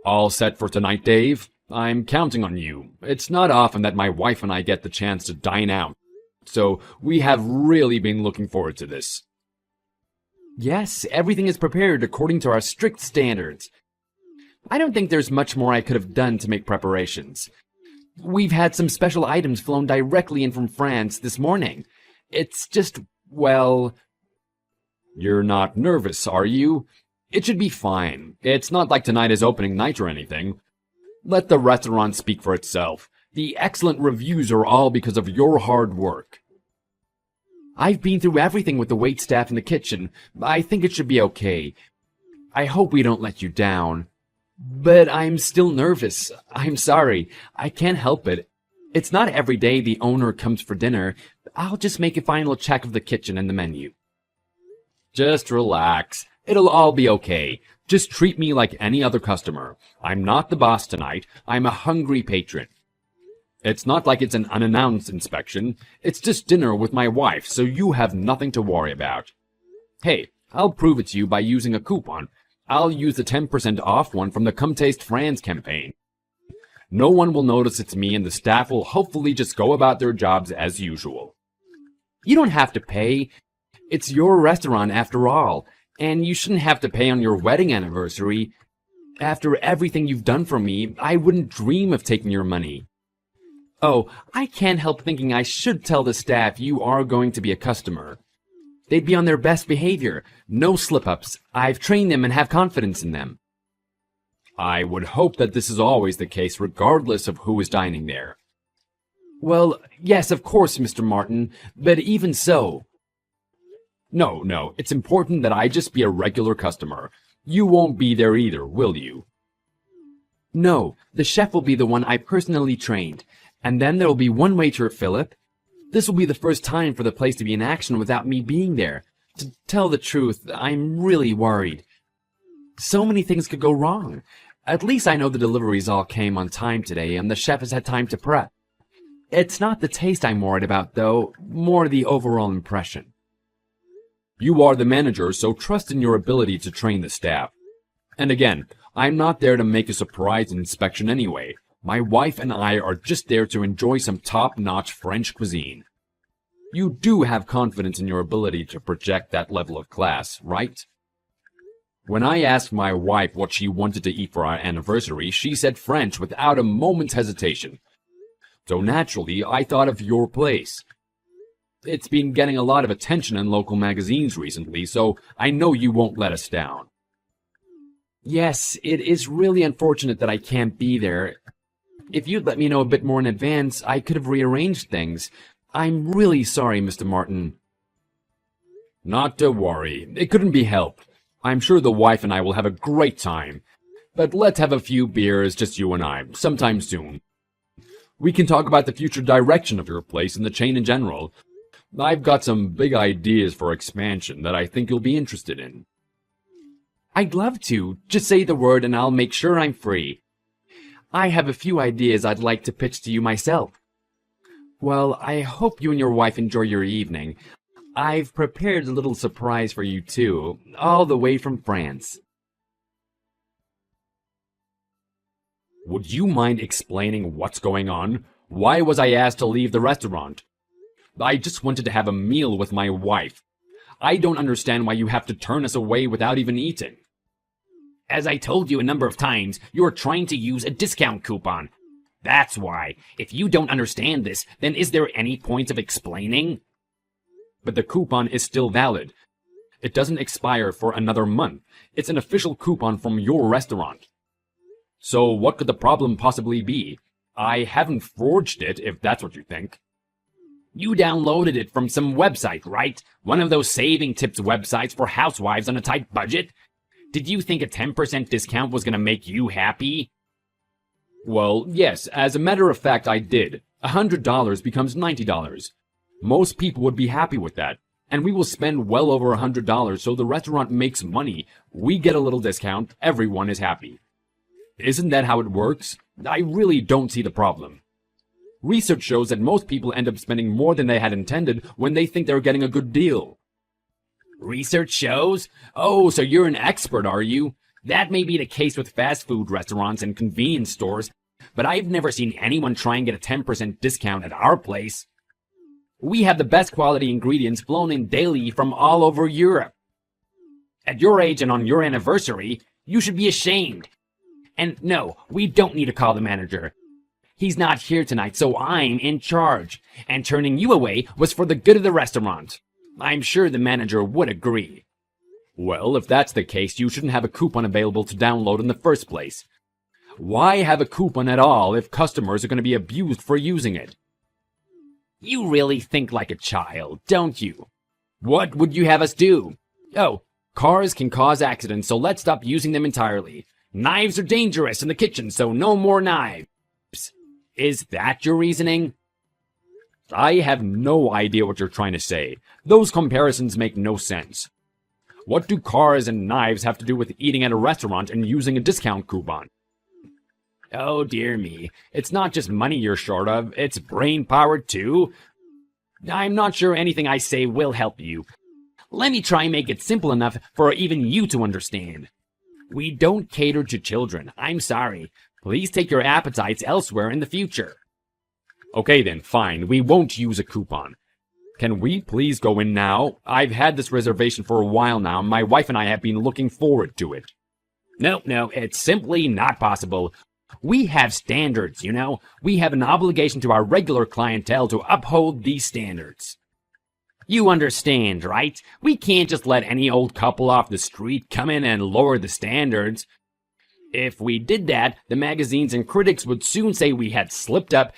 All set for tonight, Dave? I'm counting on you. It's not often that my wife and I get the chance to dine out, so we have really been looking forward to this. Yes, everything is prepared according to our strict standards. I don't think there's much more I could have done to make preparations. We've had some special items flown directly in from France this morning. It's just, well... You're not nervous, are you? It should be fine. It's not like tonight is opening night or anything. Let the restaurant speak for itself. The excellent reviews are all because of your hard work. I've been through everything with the waitstaff in the kitchen. I think it should be okay. I hope we don't let you down. But I'm still nervous. I'm sorry. I can't help it. It's not every day the owner comes for dinner. I'll just make a final check of the kitchen and the menu. Just relax. It'll all be okay. Just treat me like any other customer. I'm not the boss tonight. I'm a hungry patron. It's not like it's an unannounced inspection. It's just dinner with my wife, so you have nothing to worry about. Hey, I'll prove it to you by using a coupon. I'll use the 10% off one from the Come Taste France campaign. No one will notice it's me, and the staff will hopefully just go about their jobs as usual. You don't have to pay. It's your restaurant after all, and you shouldn't have to pay on your wedding anniversary. After everything you've done for me, I wouldn't dream of taking your money. Oh, I can't help thinking I should tell the staff you are going to be a customer. They'd be on their best behavior. No slip-ups. I've trained them and have confidence in them. I would hope that this is always the case regardless of who is dining there. Well, yes, of course, Mr. Martin, but even so... No, it's important that I just be a regular customer. You won't be there either, will you? No, the chef will be the one I personally trained. And then there will be one waiter, Philip. This will be the first time for the place to be in action without me being there. To tell the truth, I'm really worried. So many things could go wrong. At least I know the deliveries all came on time today, and the chef has had time to prep. It's not the taste I'm worried about, though, more the overall impression. You are the manager, so trust in your ability to train the staff. And again, I'm not there to make a surprise inspection anyway. My wife and I are just there to enjoy some top-notch French cuisine. You do have confidence in your ability to project that level of class, right? When I asked my wife what she wanted to eat for our anniversary, she said French without a moment's hesitation. So naturally, I thought of your place. It's been getting a lot of attention in local magazines recently, so I know you won't let us down. Yes, it is really unfortunate that I can't be there. If you'd let me know a bit more in advance, I could have rearranged things. I'm really sorry, Mr. Martin. Not to worry. It couldn't be helped. I'm sure the wife and I will have a great time. But let's have a few beers, just you and I, sometime soon. We can talk about the future direction of your place and the chain in general. I've got some big ideas for expansion that I think you'll be interested in. I'd love to. Just say the word and I'll make sure I'm free. I have a few ideas I'd like to pitch to you myself. Well, I hope you and your wife enjoy your evening. I've prepared a little surprise for you too, all the way from France. Would you mind explaining what's going on? Why was I asked to leave the restaurant? I just wanted to have a meal with my wife. I don't understand why you have to turn us away without even eating. As I told you a number of times, you're trying to use a discount coupon. That's why. If you don't understand this, then is there any point of explaining? But the coupon is still valid. It doesn't expire for another month. It's an official coupon from your restaurant. So what could the problem possibly be? I haven't forged it, if that's what you think. You downloaded it from some website, right? One of those saving tips websites for housewives on a tight budget? Did you think a 10% discount was going to make you happy? Well, yes, as a matter of fact, I did. $100 becomes $90. Most people would be happy with that. And we will spend well over $100, so the restaurant makes money. We get a little discount, everyone is happy. Isn't that how it works? I really don't see the problem. Research shows that most people end up spending more than they had intended when they think they're getting a good deal. Research shows? Oh, so you're an expert, are you? That may be the case with fast food restaurants and convenience stores, but I've never seen anyone try and get a 10% discount at our place. We have the best quality ingredients flown in daily from all over Europe. At your age and on your anniversary, you should be ashamed. And no, we don't need to call the manager. He's not here tonight, so I'm in charge. And turning you away was for the good of the restaurant. I'm sure the manager would agree. Well, if that's the case, you shouldn't have a coupon available to download in the first place. Why have a coupon at all if customers are going to be abused for using it? You really think like a child, don't you? What would you have us do? Oh, cars can cause accidents, so let's stop using them entirely. Knives are dangerous in the kitchen, so no more knives. Is that your reasoning? I have no idea what you're trying to say. Those comparisons make no sense. What do cars and knives have to do with eating at a restaurant and using a discount coupon? Oh dear me, it's not just money you're short of, it's brain power too. I'm not sure anything I say will help you. Let me try and make it simple enough for even you to understand. We don't cater to children, I'm sorry. Please take your appetites elsewhere in the future. Okay then, fine, we won't use a coupon. Can we please go in now? I've had this reservation for a while now, and my wife and I have been looking forward to it. No, it's simply not possible. We have standards, you know. We have an obligation to our regular clientele to uphold these standards. You understand, right? We can't just let any old couple off the street come in and lower the standards. If we did that, the magazines and critics would soon say we had slipped up.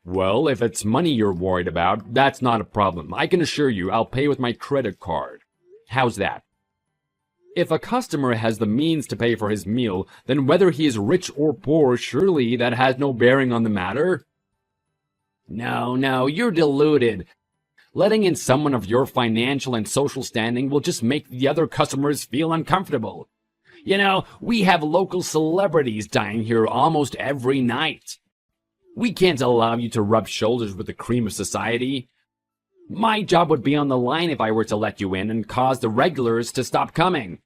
Well, if it's money you're worried about, that's not a problem. I can assure you I'll pay with my credit card. How's that? If a customer has the means to pay for his meal, then whether he is rich or poor, surely that has no bearing on the matter. No, you're deluded. Letting in someone of your financial and social standing will just make the other customers feel uncomfortable. You know, we have local celebrities dining here almost every night. We can't allow you to rub shoulders with the cream of society. My job would be on the line if I were to let you in and cause the regulars to stop coming.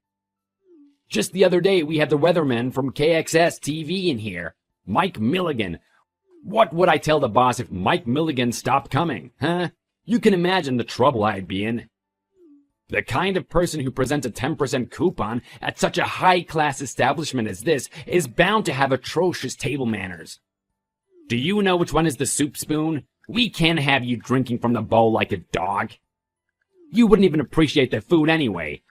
Just the other day, we had the weatherman from KXS TV in here, Mike Milligan. What would I tell the boss if Mike Milligan stopped coming, huh? You can imagine the trouble I'd be in. The kind of person who presents a 10% coupon at such a high-class establishment as this is bound to have atrocious table manners. Do you know which one is the soup spoon? We can't have you drinking from the bowl like a dog. You wouldn't even appreciate the food anyway.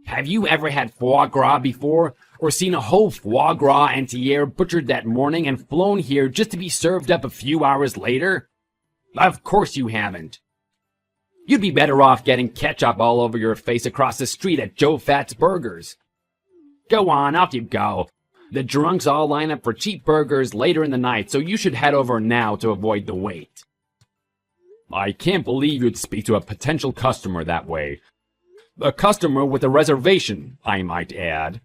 Have you ever had foie gras before? Or seen a whole foie gras entiere butchered that morning and flown here just to be served up a few hours later? Of course you haven't. You'd be better off getting ketchup all over your face across the street at Joe Fat's Burgers. Go on, off you go. The drunks all line up for cheap burgers later in the night, so you should head over now to avoid the wait. I can't believe you'd speak to a potential customer that way. A customer with a reservation, I might add.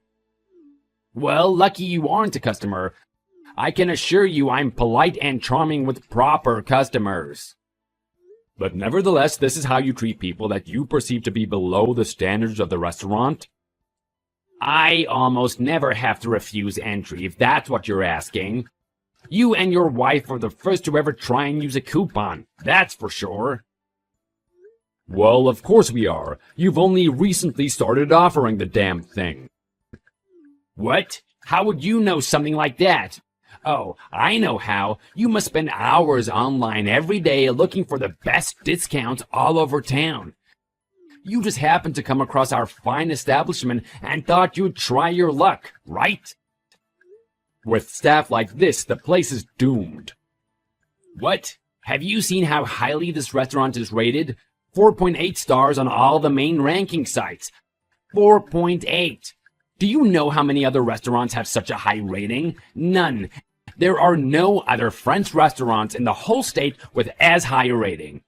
Well, lucky you aren't a customer. I can assure you I'm polite and charming with proper customers. But nevertheless, this is how you treat people that you perceive to be below the standards of the restaurant? I almost never have to refuse entry, if that's what you're asking. You and your wife are the first to ever try and use a coupon, that's for sure. Well, of course we are. You've only recently started offering the damn thing. What? How would you know something like that? Oh, I know how. You must spend hours online every day looking for the best discounts all over town. You just happened to come across our fine establishment and thought you'd try your luck, right? With staff like this, the place is doomed. What? Have you seen how highly this restaurant is rated? 4.8 stars on all the main ranking sites. 4.8. Do you know how many other restaurants have such a high rating? None. There are no other French restaurants in the whole state with as high a rating.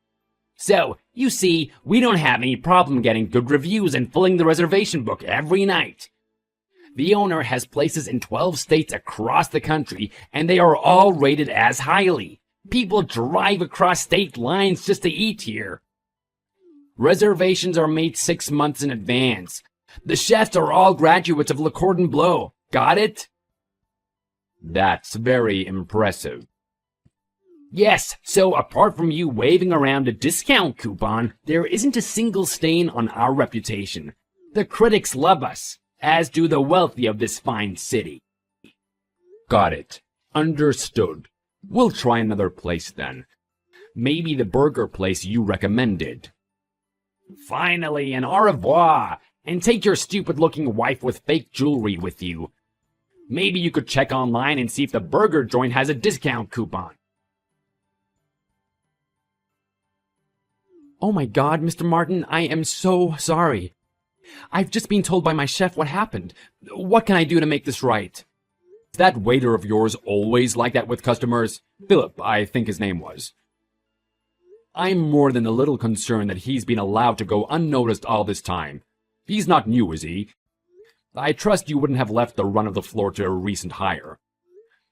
So, you see, we don't have any problem getting good reviews and filling the reservation book every night. The owner has places in 12 states across the country, and they are all rated as highly. People drive across state lines just to eat here. Reservations are made 6 months in advance. The chefs are all graduates of Le Cordon Bleu. Got it? That's very impressive. Yes, so apart from you waving around a discount coupon, there isn't a single stain on our reputation. The critics love us, as do the wealthy of this fine city. Got it. Understood. We'll try another place then. Maybe the burger place you recommended. Finally, an au revoir, and take your stupid-looking wife with fake jewelry with you. Maybe you could check online and see if the burger joint has a discount coupon. Oh my God, Mr. Martin, I am so sorry. I've just been told by my chef what happened. What can I do to make this right? Is that waiter of yours always like that with customers? Philip, I think his name was. I'm more than a little concerned that he's been allowed to go unnoticed all this time. He's not new, is he? I trust you wouldn't have left the run of the floor to a recent hire.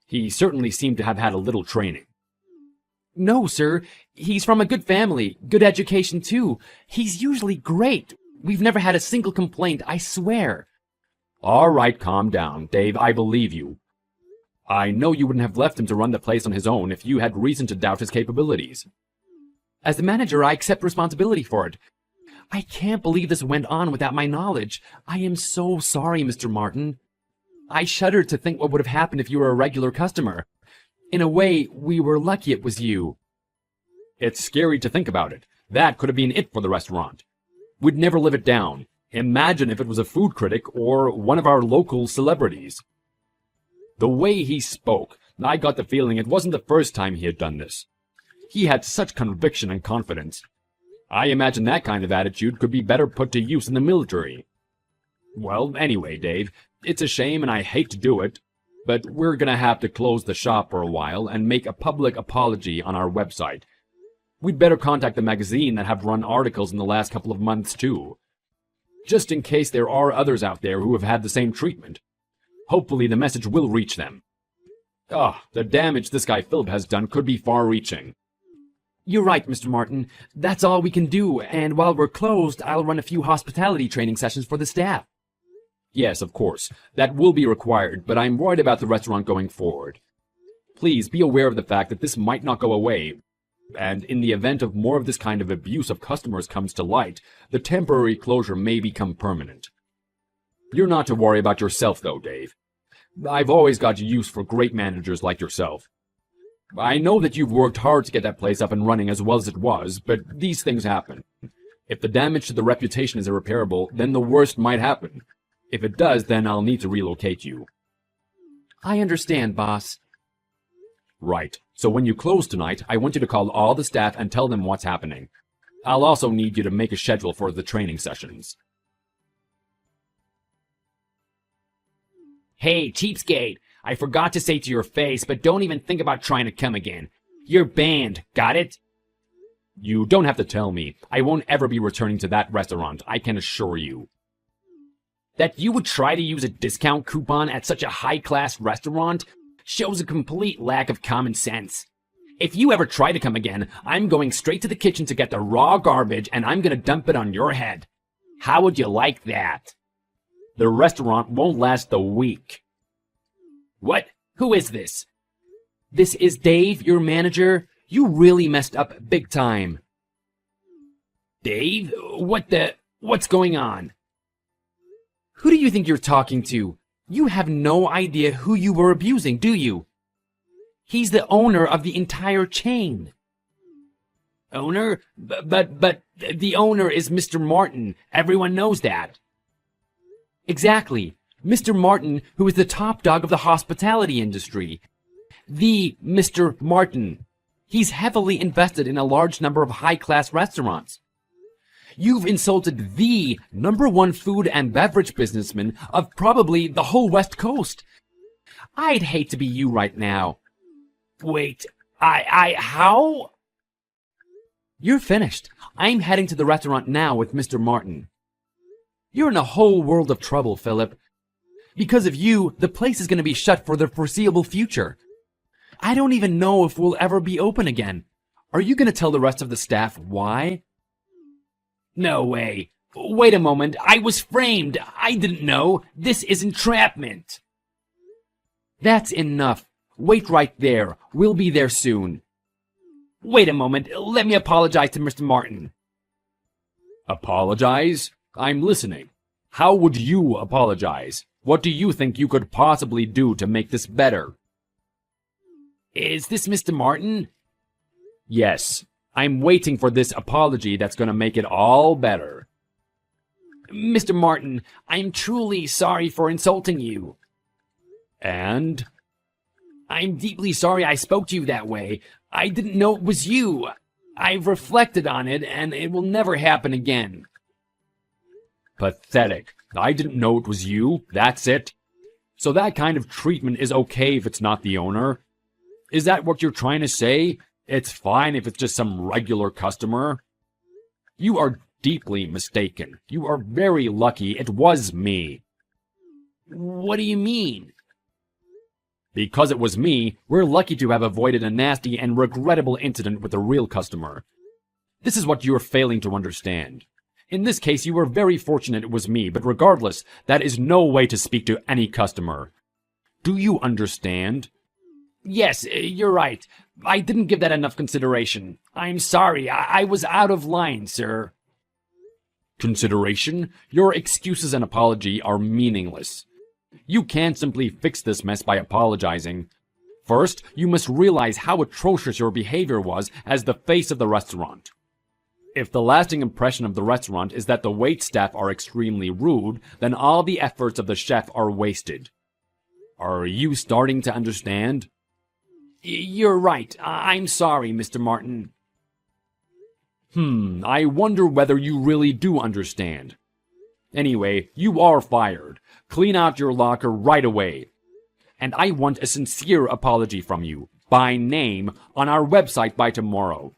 He certainly seemed to have had a little training. No, sir. He's from a good family, good education too. He's usually great. We've never had a single complaint, I swear. All right, calm down, Dave. I believe you. I know you wouldn't have left him to run the place on his own if you had reason to doubt his capabilities. As the manager, I accept responsibility for it. I can't believe this went on without my knowledge. I am so sorry, Mr. Martin. I shudder to think what would have happened if you were a regular customer. In a way, we were lucky it was you. It's scary to think about it. That could have been it for the restaurant. We'd never live it down. Imagine if it was a food critic or one of our local celebrities. The way he spoke, I got the feeling it wasn't the first time he had done this. He had such conviction and confidence. I imagine that kind of attitude could be better put to use in the military. Well, anyway, Dave, it's a shame and I hate to do it, but we're gonna have to close the shop for a while and make a public apology on our website. We'd better contact the magazine that have run articles in the last couple of months too, just in case there are others out there who have had the same treatment. Hopefully the message will reach them. The damage this guy Philip has done could be far-reaching. You're right, Mr. Martin. That's all we can do, and while we're closed, I'll run a few hospitality training sessions for the staff. Yes, of course. That will be required, but I'm worried about the restaurant going forward. Please be aware of the fact that this might not go away, and in the event of more of this kind of abuse of customers comes to light, the temporary closure may become permanent. You're not to worry about yourself, though, Dave. I've always got use for great managers like yourself. I know that you've worked hard to get that place up and running as well as it was, but these things happen. If the damage to the reputation is irreparable, then the worst might happen. If it does, then I'll need to relocate you. I understand, boss. Right. So when you close tonight, I want you to call all the staff and tell them what's happening. I'll also need you to make a schedule for the training sessions. Hey, cheapskate, I forgot to say to your face, but don't even think about trying to come again. You're banned, got it? You don't have to tell me. I won't ever be returning to that restaurant, I can assure you. That you would try to use a discount coupon at such a high-class restaurant shows a complete lack of common sense. If you ever try to come again, I'm going straight to the kitchen to get the raw garbage and I'm gonna dump it on your head. How would you like that? The restaurant won't last a week. What? Who is this? This is Dave, your manager. You really messed up big time. Dave? What's going on? Who do you think you're talking to? You have no idea who you were abusing, do you? He's the owner of the entire chain. Owner? But the owner is Mr. Martin. Everyone knows that. Exactly. Mr. Martin, who is the top dog of the hospitality industry. The Mr. Martin. He's heavily invested in a large number of high-class restaurants. You've insulted the #1 food and beverage businessman of probably the whole West Coast. I'd hate to be you right now. Wait, how? You're finished. I'm heading to the restaurant now with Mr. Martin. You're in a whole world of trouble, Philip. Because of you, the place is going to be shut for the foreseeable future. I don't even know if we'll ever be open again. Are you going to tell the rest of the staff why? No way. Wait a moment, I was framed. I didn't know. This is entrapment. That's enough. Wait right there. We'll be there soon. Wait a moment, let me apologize to Mr. Martin. Apologize? I'm listening. How would you apologize? What do you think you could possibly do to make this better? Is this Mr. Martin? Yes. I'm waiting for this apology that's going to make it all better. Mr. Martin, I'm truly sorry for insulting you. And? I'm deeply sorry I spoke to you that way. I didn't know it was you. I've reflected on it, and it will never happen again. Pathetic. I didn't know it was you. That's it. So that kind of treatment is okay if it's not the owner? Is that what you're trying to say? It's fine if it's just some regular customer? You are deeply mistaken. You are very lucky it was me. What do you mean? Because it was me, we're lucky to have avoided a nasty and regrettable incident with a real customer. This is what you're failing to understand. In this case, you were very fortunate it was me, but regardless, that is no way to speak to any customer. Do you understand? Yes, you're right. I didn't give that enough consideration. I'm sorry. I was out of line, sir. Consideration? Your excuses and apology are meaningless. You can't simply fix this mess by apologizing. First, you must realize how atrocious your behavior was as the face of the restaurant. If the lasting impression of the restaurant is that the wait staff are extremely rude, then all the efforts of the chef are wasted. Are you starting to understand? You're right. I'm sorry, Mr. Martin. I wonder whether you really do understand. Anyway, you are fired. Clean out your locker right away. And I want a sincere apology from you, by name, on our website by tomorrow.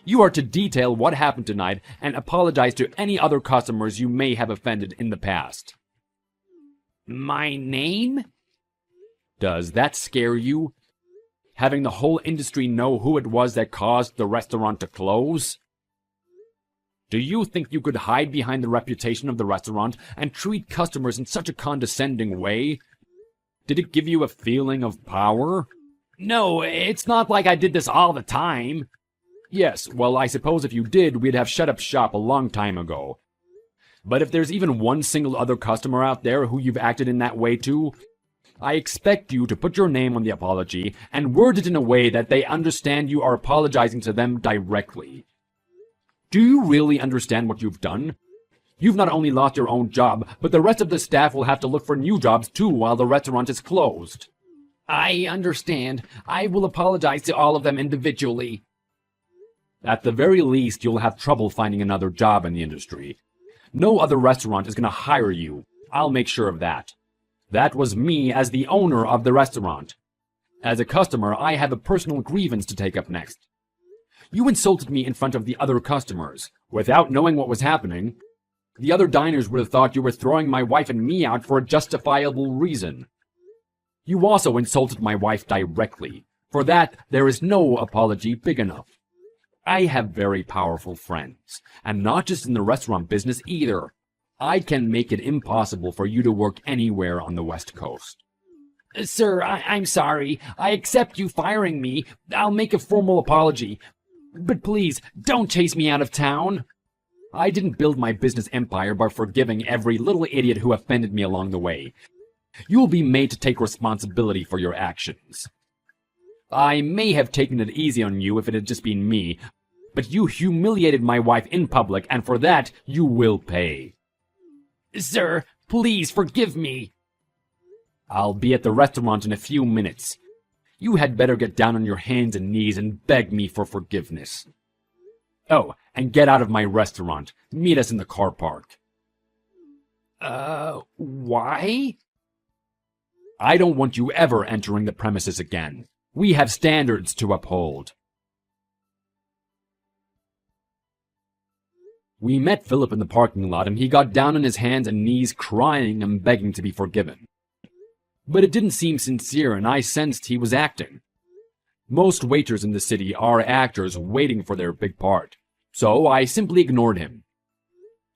You are to detail what happened tonight and apologize to any other customers you may have offended in the past. My name? Does that scare you? Having the whole industry know who it was that caused the restaurant to close? Do you think you could hide behind the reputation of the restaurant and treat customers in such a condescending way? Did it give you a feeling of power? No, it's not like I did this all the time. Yes, well, I suppose if you did, we'd have shut up shop a long time ago. But if there's even one single other customer out there who you've acted in that way to, I expect you to put your name on the apology and word it in a way that they understand you are apologizing to them directly. Do you really understand what you've done? You've not only lost your own job, but the rest of the staff will have to look for new jobs too while the restaurant is closed. I understand. I will apologize to all of them individually. At the very least, you'll have trouble finding another job in the industry. No other restaurant is going to hire you. I'll make sure of that. That was me as the owner of the restaurant. As a customer, I have a personal grievance to take up next. You insulted me in front of the other customers, without knowing what was happening. The other diners would have thought you were throwing my wife and me out for a justifiable reason. You also insulted my wife directly. For that, there is no apology big enough. I have very powerful friends, and not just in the restaurant business either. I can make it impossible for you to work anywhere on the West Coast. Sir, I'm sorry. I accept you firing me. I'll make a formal apology. But please, don't chase me out of town. I didn't build my business empire by forgiving every little idiot who offended me along the way. You will be made to take responsibility for your actions. I may have taken it easy on you if it had just been me, but you humiliated my wife in public, and for that you will pay. Sir, please forgive me. I'll be at the restaurant in a few minutes. You had better get down on your hands and knees and beg me for forgiveness. Oh, and get out of my restaurant. Meet us in the car park. Why? I don't want you ever entering the premises again. We have standards to uphold. We met Philip in the parking lot, and he got down on his hands and knees crying and begging to be forgiven. But it didn't seem sincere, and I sensed he was acting. Most waiters in the city are actors waiting for their big part, so I simply ignored him.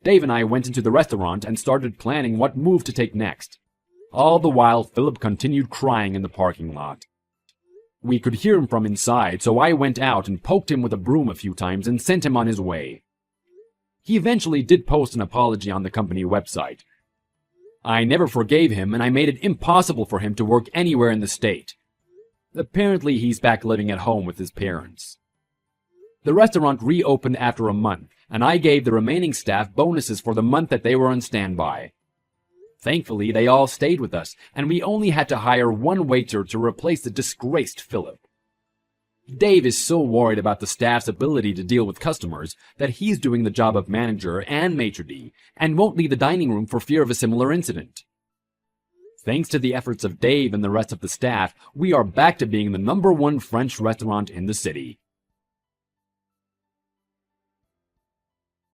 Dave and I went into the restaurant and started planning what move to take next. All the while, Philip continued crying in the parking lot. We could hear him from inside, so I went out and poked him with a broom a few times and sent him on his way. He eventually did post an apology on the company website. I never forgave him, and I made it impossible for him to work anywhere in the state. Apparently, he's back living at home with his parents. The restaurant reopened after a month, and I gave the remaining staff bonuses for the month that they were on standby. Thankfully, they all stayed with us, and we only had to hire one waiter to replace the disgraced Philip. Dave is so worried about the staff's ability to deal with customers that he's doing the job of manager and maitre d' and won't leave the dining room for fear of a similar incident. Thanks to the efforts of Dave and the rest of the staff, we are back to being the #1 French restaurant in the city.